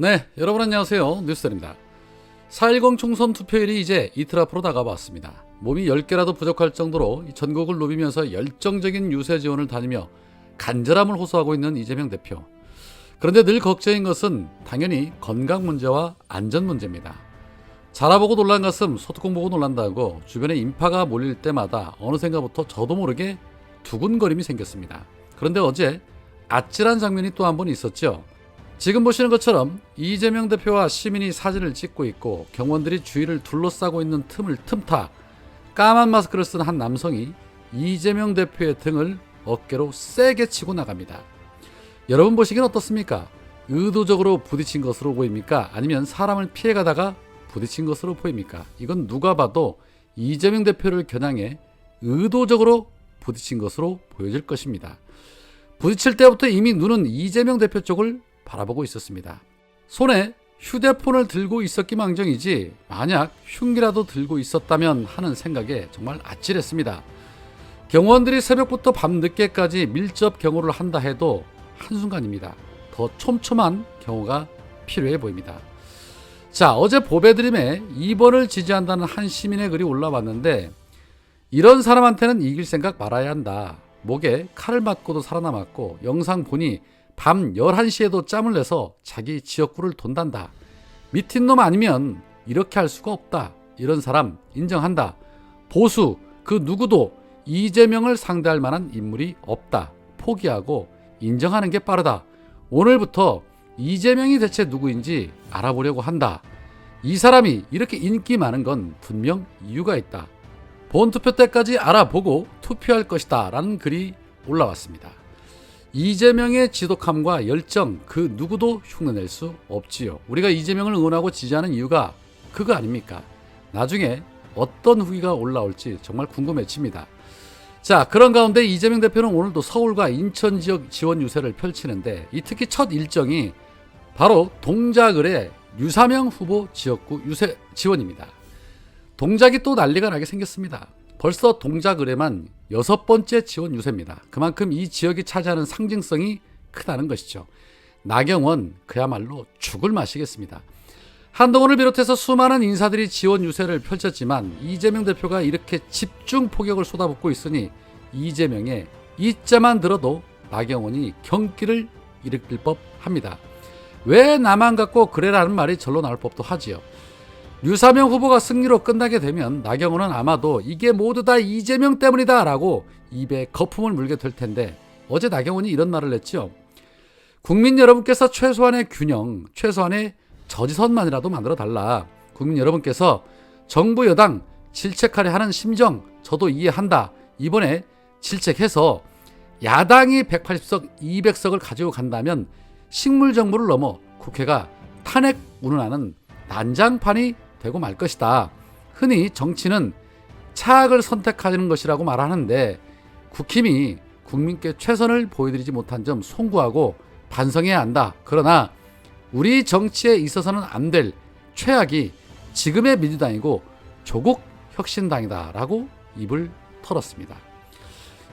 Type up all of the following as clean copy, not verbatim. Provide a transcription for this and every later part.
네, 여러분 안녕하세요. 뉴스입니다. 4.10 총선 투표일이 이제 이틀 앞으로 다가왔습니다. 몸이 10개라도 부족할 정도로 전국을 누비면서 열정적인 유세 지원을 다니며 간절함을 호소하고 있는 이재명 대표. 그런데 늘 걱정인 것은 당연히 건강 문제와 안전 문제입니다. 자라보고 놀란 가슴 소뚜껑 보고 놀란다고 주변에 인파가 몰릴 때마다 어느샌가부터 저도 모르게 두근거림이 생겼습니다. 그런데 어제 아찔한 장면이 또 한 번 있었죠. 지금 보시는 것처럼 이재명 대표와 시민이 사진을 찍고 있고 경원들이 주위를 둘러싸고 있는 틈을 틈타 까만 마스크를 쓴 한 남성이 이재명 대표의 등을 어깨로 세게 치고 나갑니다. 여러분 보시기엔 어떻습니까? 의도적으로 부딪힌 것으로 보입니까? 아니면 사람을 피해가다가 부딪힌 것으로 보입니까? 이건 누가 봐도 이재명 대표를 겨냥해 의도적으로 부딪힌 것으로 보여질 것입니다. 부딪힐 때부터 이미 눈은 이재명 대표 쪽을 바라보고 있었습니다. 손에 휴대폰을 들고 있었기망정이지 만약 흉기라도 들고 있었다면 하는 생각에 정말 아찔했습니다. 경호원들이 새벽부터 밤늦게까지 밀접 경호를 한다 해도 한순간입니다. 더 촘촘한 경호가 필요해 보입니다. 자, 어제 보배드림에 2번을 지지한다는 한 시민의 글이 올라왔는데 이런 사람한테는 이길 생각 말아야 한다. 목에 칼을 맞고도 살아남았고 영상 보니 밤 11시에도 짬을 내서 자기 지역구를 돈단다. 미친 놈 아니면 이렇게 할 수가 없다. 이런 사람 인정한다. 보수 그 누구도 이재명을 상대할 만한 인물이 없다. 포기하고 인정하는 게 빠르다. 오늘부터 이재명이 대체 누구인지 알아보려고 한다. 이 사람이 이렇게 인기 많은 건 분명 이유가 있다. 본투표 때까지 알아보고 투표할 것이다. 라는 글이 올라왔습니다. 이재명의 지독함과 열정 그 누구도 흉내낼 수 없지요. 우리가 이재명을 응원하고 지지하는 이유가 그거 아닙니까? 나중에 어떤 후기가 올라올지 정말 궁금해집니다. 자, 그런 가운데 이재명 대표는 오늘도 서울과 인천 지역 지원 유세를 펼치는데 이 특히 첫 일정이 바로 동작을의 유사명 후보 지역구 유세 지원입니다. 동작이 또 난리가 나게 생겼습니다. 벌써 동작을에만 6번째 지원 유세입니다. 그만큼 이 지역이 차지하는 상징성이 크다는 것이죠. 나경원 그야말로 죽을 맛이겠습니다. 한동훈을 비롯해서 수많은 인사들이 지원 유세를 펼쳤지만 이재명 대표가 이렇게 집중 포격을 쏟아붓고 있으니 이재명의 이자만 들어도 나경원이 경기를 일으킬 법합니다. 왜 나만 갖고 그래라는 말이 절로 나올 법도 하지요. 유사명 후보가 승리로 끝나게 되면 나경원은 아마도 이게 모두 다 이재명 때문이다 라고 입에 거품을 물게 될 텐데 어제 나경원이 이런 말을 했죠. 국민 여러분께서 최소한의 균형, 최소한의 저지선만이라도 만들어 달라. 국민 여러분께서 정부 여당 질책하려 하는 심정 저도 이해한다. 이번에 질책해서 야당이 180석, 200석을 가지고 간다면 식물정부를 넘어 국회가 탄핵 운운하는 난장판이 되고 말 것이다. 흔히 정치는 차악을 선택하는 것이라고 말하는데 국힘이 국민께 최선을 보여드리지 못한 점 송구하고 반성해야 한다. 그러나 우리 정치에 있어서는 안 될 최악이 지금의 민주당이고 조국 혁신당이다 라고 입을 털었습니다.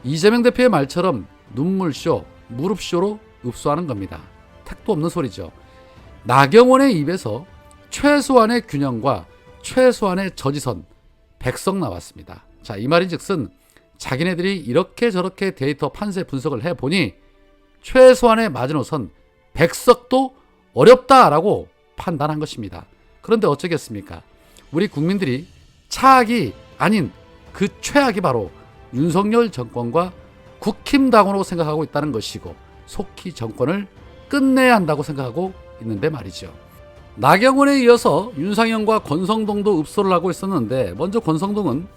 이재명 대표의 말처럼 눈물쇼, 무릎쇼로 읍소하는 겁니다. 택도 없는 소리죠. 나경원의 입에서 최소한의 균형과 최소한의 저지선 100석 나왔습니다. 자, 이 말인즉슨 자기네들이 이렇게 저렇게 데이터 판세 분석을 해보니 최소한의 마지노선 100석도 어렵다라고 판단한 것입니다. 그런데 어쩌겠습니까? 우리 국민들이 차악이 아닌 그 최악이 바로 윤석열 정권과 국힘당으로 생각하고 있다는 것이고 속히 정권을 끝내야 한다고 생각하고 있는데 말이죠. 나경원에 이어서 윤상현과 권성동도 읍소를 하고 있었는데 먼저 권성동은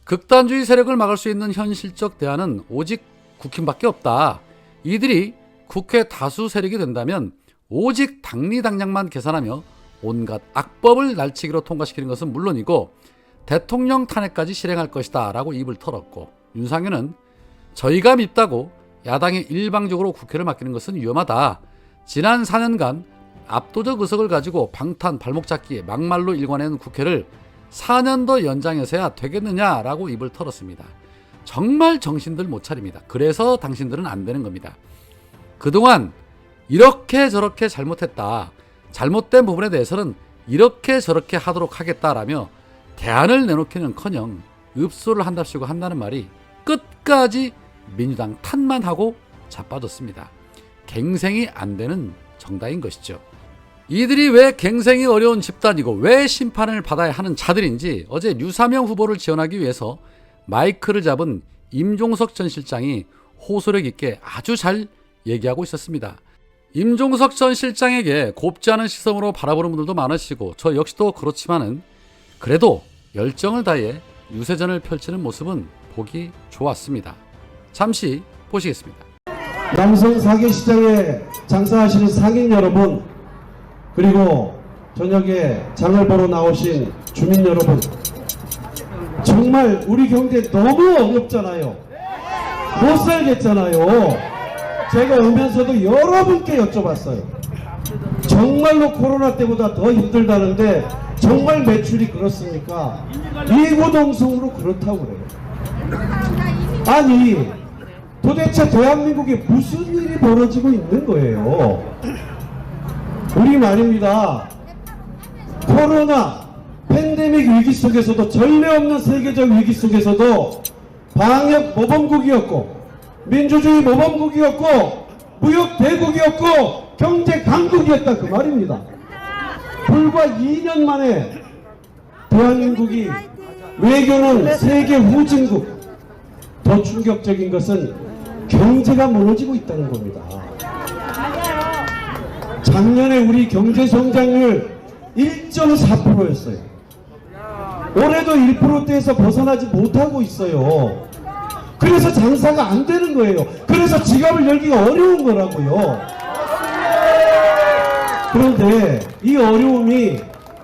극단주의 세력을 막을 수 있는 현실적 대안은 오직 국힘밖에 없다. 이들이 국회 다수 세력이 된다면 오직 당리당략만 계산하며 온갖 악법을 날치기로 통과시키는 것은 물론이고 대통령 탄핵까지 실행할 것이다 라고 입을 털었고 윤상현은 저희가 밉다고 야당이 일방적으로 국회를 맡기는 것은 위험하다. 지난 4년간 압도적 의석을 가지고 방탄 발목 잡기에 막말로 일관한 국회를 4년 더 연장해서야 되겠느냐라고 입을 털었습니다. 정말 정신들 못 차립니다. 그래서 당신들은 안 되는 겁니다. 그동안 이렇게 저렇게 잘못했다. 잘못된 부분에 대해서는 이렇게 저렇게 하도록 하겠다라며 대안을 내놓기는커녕 읍소를 한답시고 한다는 말이 끝까지 민주당 탓만 하고 자빠졌습니다. 갱생이 안 되는 정당인 것이죠. 이들이 왜 갱생이 어려운 집단이고 왜 심판을 받아야 하는 자들인지 어제 류사명 후보를 지원하기 위해서 마이크를 잡은 임종석 전 실장이 호소력 있게 아주 잘 얘기하고 있었습니다. 임종석 전 실장에게 곱지 않은 시선으로 바라보는 분들도 많으시고 저 역시도 그렇지만은 그래도 열정을 다해 유세전을 펼치는 모습은 보기 좋았습니다. 잠시 보시겠습니다. 남성 사계시장에 장사하시는 상인 여러분, 그리고 저녁에 장을 보러 나오신 주민 여러분, 정말 우리 경제 너무 어렵잖아요. 못 살겠잖아요. 제가 오면서도 여러분께 여쭤봤어요. 정말로 코로나 때보다 더 힘들다는데 정말 매출이 그렇습니까? 이구동성으로 그렇다고 그래요. 아니 도대체 대한민국에 무슨 일이 벌어지고 있는 거예요? 우리 말입니다. 코로나 팬데믹 위기 속에서도, 전례 없는 세계적 위기 속에서도 방역 모범국이었고 민주주의 모범국이었고 무역 대국이었고 경제 강국이었다 그 말입니다. 불과 2년 만에 대한민국이 외교는 세계 후진국, 더 충격적인 것은 경제가 무너지고 있다는 겁니다. 작년에 우리 경제 성장률 1.4%였어요. 올해도 1%대에서 벗어나지 못하고 있어요. 그래서 장사가 안 되는 거예요. 그래서 지갑을 열기가 어려운 거라고요. 그런데 이 어려움이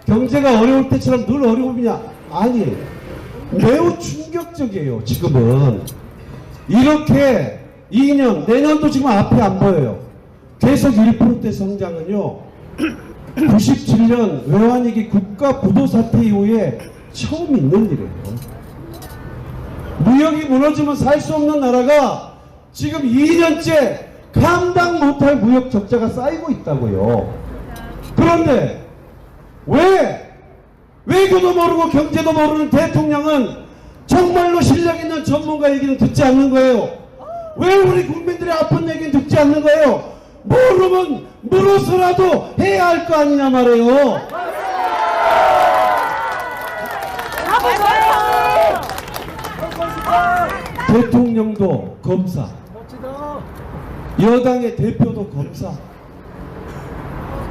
경제가 어려울 때처럼 늘 어려움이냐? 아니에요. 매우 충격적이에요. 지금은 이렇게 2년, 내년도 지금 앞에 안 보여요. 계속 1%대 성장은요 97년 외환위기 국가 부도 사태 이후에 처음 있는 일이에요. 무역이 무너지면 살 수 없는 나라가 지금 2년째 감당 못할 무역 적자가 쌓이고 있다고요. 그런데 왜 외교도 모르고 경제도 모르는 대통령은 정말로 실력 있는 전문가 얘기는 듣지 않는 거예요? 왜 우리 국민들의 아픈 얘기는 듣지 않는 거예요? 모르면 물어서라도 해야 할 거 아니냐 말이에요. 대통령도 검사, 여당의 대표도 검사,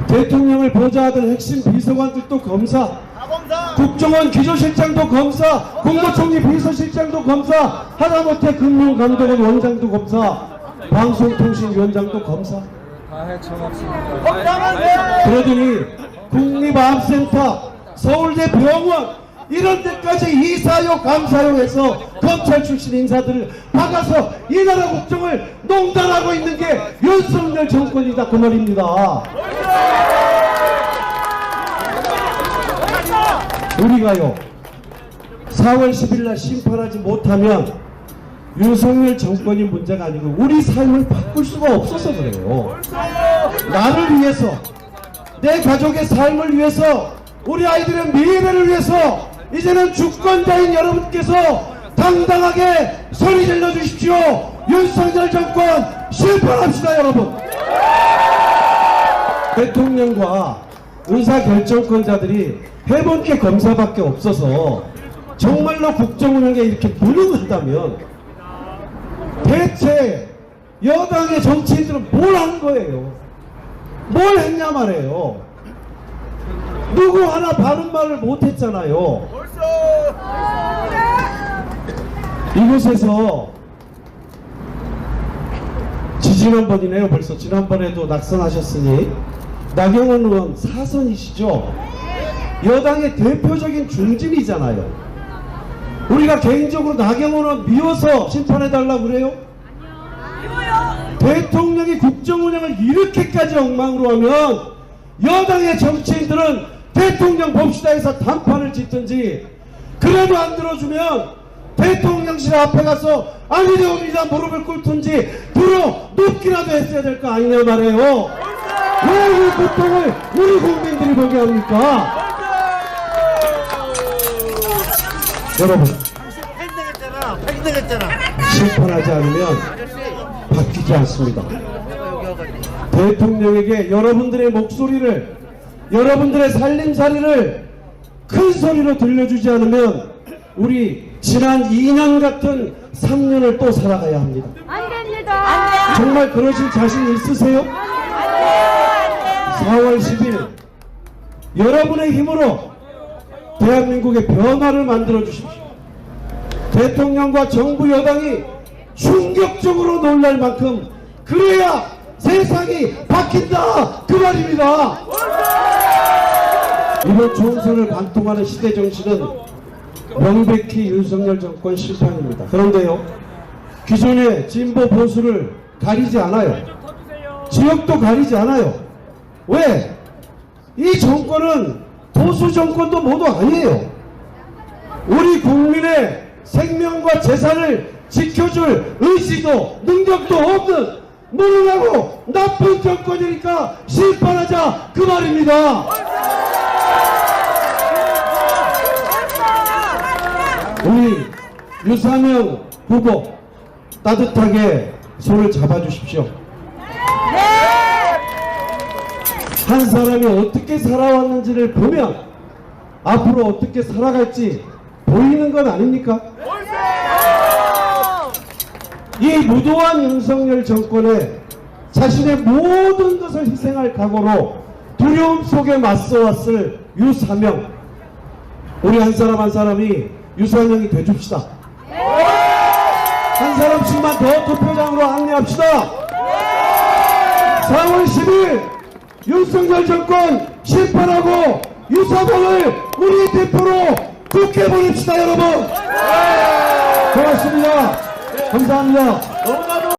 대통령을 보좌하던 핵심 비서관들도 검사, 국정원 기조실장도 검사, 국무총리 비서실장도 검사, 하다못해 금융감독원 원장도 검사, 방송통신위원장도 검사. 그러더니 국립암센터, 서울대 병원 이런 데까지 이사요 감사요 해서 검찰 출신 인사들을 박아서 이 나라 국정을 농단하고 있는 게 윤석열 정권이다 그 말입니다. 우리가요 4월 10일 날 심판하지 못하면 윤석열 정권이 문제가 아니고 우리 삶을 바꿀 수가 없어서 그래요. 나를 위해서, 내 가족의 삶을 위해서, 우리 아이들의 미래를 위해서 이제는 주권자인 여러분께서 당당하게 소리 질러 주십시오. 윤석열 정권 심판합시다 여러분. 대통령과 의사결정권자들이 해본 게 검사밖에 없어서 정말로 국정운영에 이렇게 무능하다면 대체 여당의 정치인들은 뭘 한 거예요? 뭘 했냐 말이에요. 누구 하나 바른 말을 못했잖아요. 이곳에서 지지난번이네요. 벌써 지난번에도 낙선하셨으니 나경원 의원 사선이시죠. 여당의 대표적인 중진이잖아요. 우리가 개인적으로 나경원 의원 미워서 심판해달라고 그래요? 아니요. 대통령이 국정운영을 이렇게까지 엉망으로 하면 여당의 정치인들은 대통령 봅시다 해서 단판을 짓든지, 그래도 안 들어주면 대통령실 앞에 가서 아니되옵니다 무릎을 꿇든지 들어 눕기라도 했어야 될 거 아니냐 말이에요. 왜 이 고통을 우리 국민들이 보게 합니까? 여러분, 심판하지 않으면 바뀌지 않습니다. 대통령에게 여러분들의 목소리를, 여러분들의 살림살이를 큰 소리로 들려주지 않으면 우리 지난 2년 같은 3년을 또 살아가야 합니다. 안 됩니다. 정말 그러실 자신 있으세요? 4월 10일 여러분의 힘으로 대한민국의 변화를 만들어 주십시오. 대통령과 정부 여당이 충격적으로 놀랄 만큼 그래야 세상이 바뀐다 그 말입니다. 이번 총선을 관통하는 시대 정신은 명백히 윤석열 정권 심판입니다. 그런데요, 기존의 진보 보수를 가리지 않아요. 지역도 가리지 않아요. 왜? 이 정권은 보수 정권도 모두 아니에요. 우리 국민의 생명과 재산을 지켜줄 의지도 능력도 없는 무능하고 나쁜 정권이니까 심판하자 그 말입니다. 우리 유사명 후보 따뜻하게 손을 잡아주십시오. 한 사람이 어떻게 살아왔는지를 보면 앞으로 어떻게 살아갈지 보이는 건 아닙니까? 이 무도한 윤석열 정권에 자신의 모든 것을 희생할 각오로 두려움 속에 맞서왔을 유사명, 우리 한 사람 한 사람이 유사명이 돼줍시다. 한 사람씩만 더 투표장으로 안내합시다. 4월 10일 윤석열 정권 심판하고 유사명을 우리 대표로 국회 보냅시다. 여러분 고맙습니다. 감사합니다.